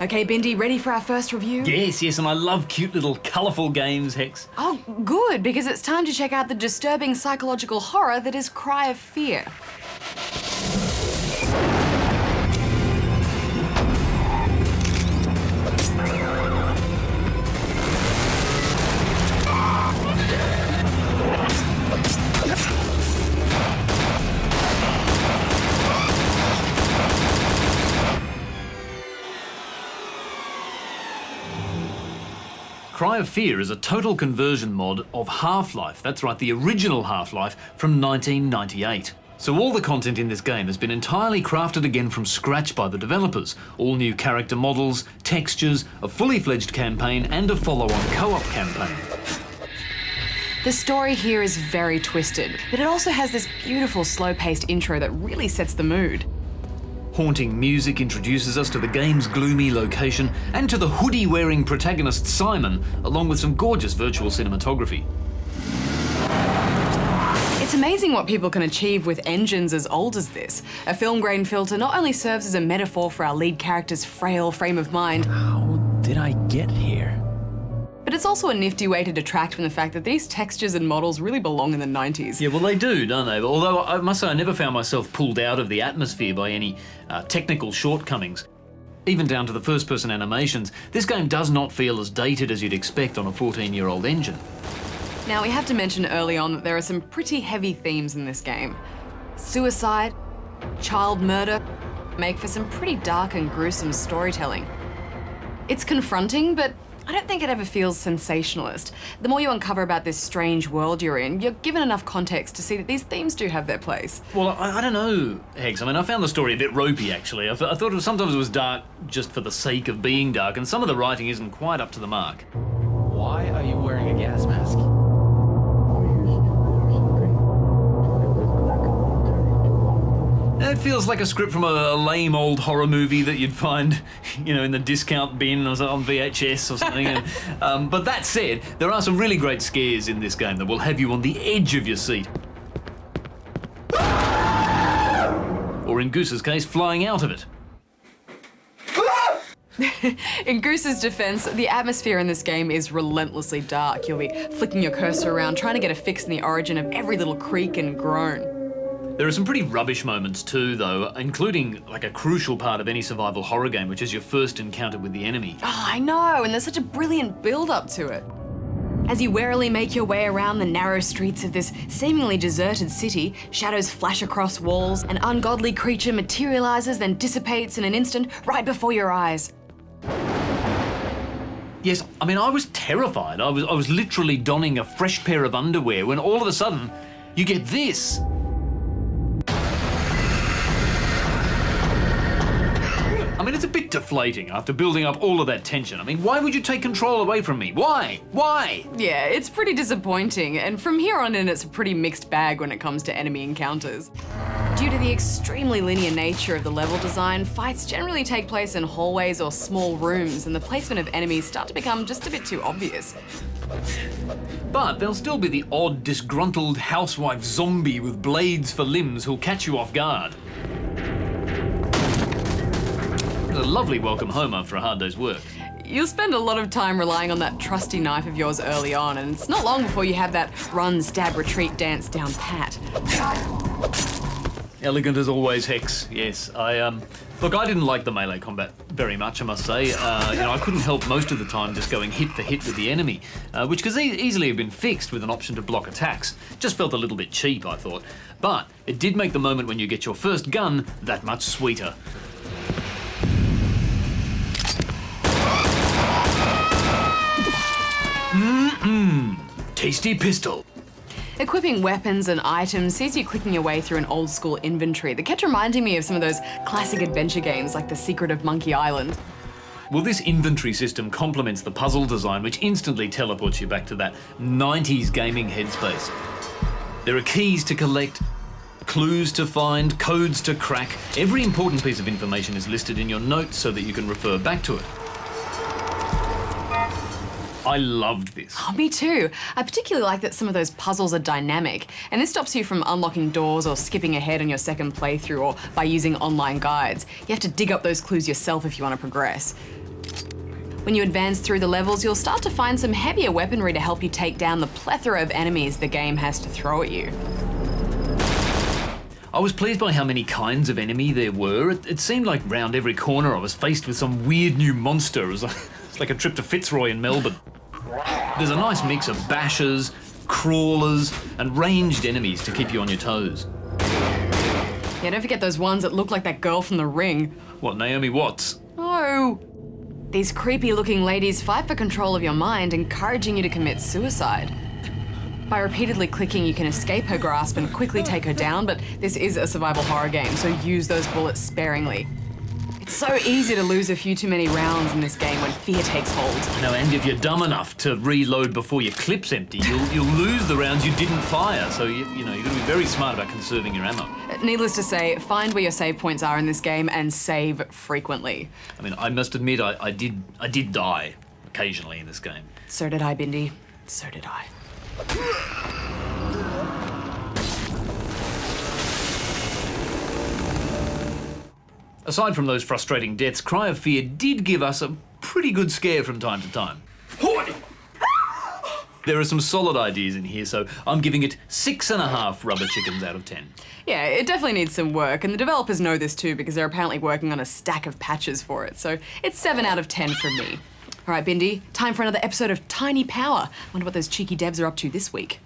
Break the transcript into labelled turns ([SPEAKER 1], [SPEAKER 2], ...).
[SPEAKER 1] Okay, Bindi, ready for our first review?
[SPEAKER 2] Yes, and I love cute little colourful games, Hex.
[SPEAKER 1] Oh, good, because it's time to check out the disturbing psychological horror that is Cry of Fear.
[SPEAKER 2] Cry of Fear is a total conversion mod of Half-Life. That's right, the original Half-Life from 1998. So all the content in this game has been entirely crafted again from scratch by the developers. All new character models, textures, a fully fledged campaign and a follow-on co-op campaign.
[SPEAKER 1] The story here is very twisted, but it also has this beautiful slow-paced intro that really sets the mood.
[SPEAKER 2] Haunting music introduces us to the game's gloomy location and to the hoodie-wearing protagonist Simon, along with some gorgeous virtual cinematography.
[SPEAKER 1] It's amazing what people can achieve with engines as old as this. A film grain filter not only serves as a metaphor for our lead character's frail frame of mind,
[SPEAKER 3] How did I get here?
[SPEAKER 1] but it's also a nifty way to detract from the fact that these textures and models really belong in the 90s.
[SPEAKER 2] Yeah, well they do, don't they? Although I must say I never found myself pulled out of the atmosphere by any technical shortcomings. Even down to the first-person animations, this game does not feel as dated as you'd expect on a 14-year-old engine.
[SPEAKER 1] Now, we have to mention early on that there are some pretty heavy themes in this game. Suicide, child murder, make for some pretty dark and gruesome storytelling. It's confronting, but I don't think it ever feels sensationalist. The more you uncover about this strange world you're in, you're given enough context to see that these themes do have their place.
[SPEAKER 2] Well, I don't know, Hex. I mean, I found the story a bit ropey, actually. I thought sometimes it was dark just for the sake of being dark, and some of the writing isn't quite up to the mark.
[SPEAKER 3] Why are you wearing a gas mask?
[SPEAKER 2] It feels like a script from a lame old horror movie that you'd find, in the discount bin or on VHS or something. But that said, there are some really great scares in this game that will have you on the edge of your seat. Or in Goose's case, flying out of it.
[SPEAKER 1] In Goose's defense, the atmosphere in this game is relentlessly dark. You'll be flicking your cursor around, trying to get a fix in the origin of every little creak and groan.
[SPEAKER 2] There are some pretty rubbish moments too, though, including like a crucial part of any survival horror game, which is your first encounter with the enemy.
[SPEAKER 1] Oh, I know, and there's such a brilliant build-up to it. As you warily make your way around the narrow streets of this seemingly deserted city, shadows flash across walls, an ungodly creature materializes, then dissipates in an instant right before your eyes.
[SPEAKER 2] Yes, I mean, I was terrified. I was literally donning a fresh pair of underwear when all of a sudden you get this. I mean, it's a bit deflating after building up all of that tension. I mean, why would you take control away from me? Why? Why?
[SPEAKER 1] Yeah, it's pretty disappointing, and from here on in, it's a pretty mixed bag when it comes to enemy encounters. Due to the extremely linear nature of the level design, fights generally take place in hallways or small rooms, and the placement of enemies start to become just a bit too obvious.
[SPEAKER 2] But there'll still be the odd, disgruntled housewife zombie with blades for limbs who'll catch you off guard. A lovely welcome home after a hard day's work.
[SPEAKER 1] You'll spend a lot of time relying on that trusty knife of yours early on, and it's not long before you have that run, stab, retreat dance down pat.
[SPEAKER 2] Elegant as always, Hex. Yes, look, I didn't like the melee combat very much, I must say. I couldn't help most of the time just going hit for hit with the enemy, which could easily have been fixed with an option to block attacks. Just felt a little bit cheap, I thought. But it did make the moment when you get your first gun that much sweeter. Tasty pistol.
[SPEAKER 1] Equipping weapons and items sees you clicking your way through an old school inventory that kept reminding me of some of those classic adventure games like The Secret of Monkey Island.
[SPEAKER 2] Well, this inventory system complements the puzzle design, which instantly teleports you back to that 90s gaming headspace. There are keys to collect, clues to find, codes to crack. Every important piece of information is listed in your notes so that you can refer back to it. I loved this.
[SPEAKER 1] Oh, me too. I particularly like that some of those puzzles are dynamic, and this stops you from unlocking doors or skipping ahead on your second playthrough or by using online guides. You have to dig up those clues yourself if you want to progress. When you advance through the levels, you'll start to find some heavier weaponry to help you take down the plethora of enemies the game has to throw at you.
[SPEAKER 2] I was pleased by how many kinds of enemy there were. It seemed like round every corner I was faced with some weird new monster. It's like a trip to Fitzroy in Melbourne. There's a nice mix of bashers, crawlers, and ranged enemies to keep you on your toes.
[SPEAKER 1] Yeah, don't forget those ones that look like that girl from The Ring.
[SPEAKER 2] What, Naomi Watts?
[SPEAKER 1] Oh. These creepy-looking ladies fight for control of your mind, encouraging you to commit suicide. By repeatedly clicking, you can escape her grasp and quickly take her down, but this is a survival horror game, so use those bullets sparingly. It's so easy to lose a few too many rounds in this game when fear takes hold.
[SPEAKER 2] No, and if you're dumb enough to reload before your clip's empty, you'll lose the rounds you didn't fire, so you've got to be very smart about conserving your ammo.
[SPEAKER 1] Needless to say, find where your save points are in this game and save frequently.
[SPEAKER 2] I mean, I must admit, I did die occasionally in this game.
[SPEAKER 1] So did I, Bindi. So did I.
[SPEAKER 2] Aside from those frustrating deaths, Cry of Fear did give us a pretty good scare from time to time. There are some solid ideas in here, so I'm giving it 6.5 rubber chickens out of 10.
[SPEAKER 1] Yeah, it definitely needs some work, and the developers know this too because they're apparently working on a stack of patches for it, so it's 7 out of 10 from me. All right, Bindi, time for another episode of Tiny Power. Wonder what those cheeky devs are up to this week.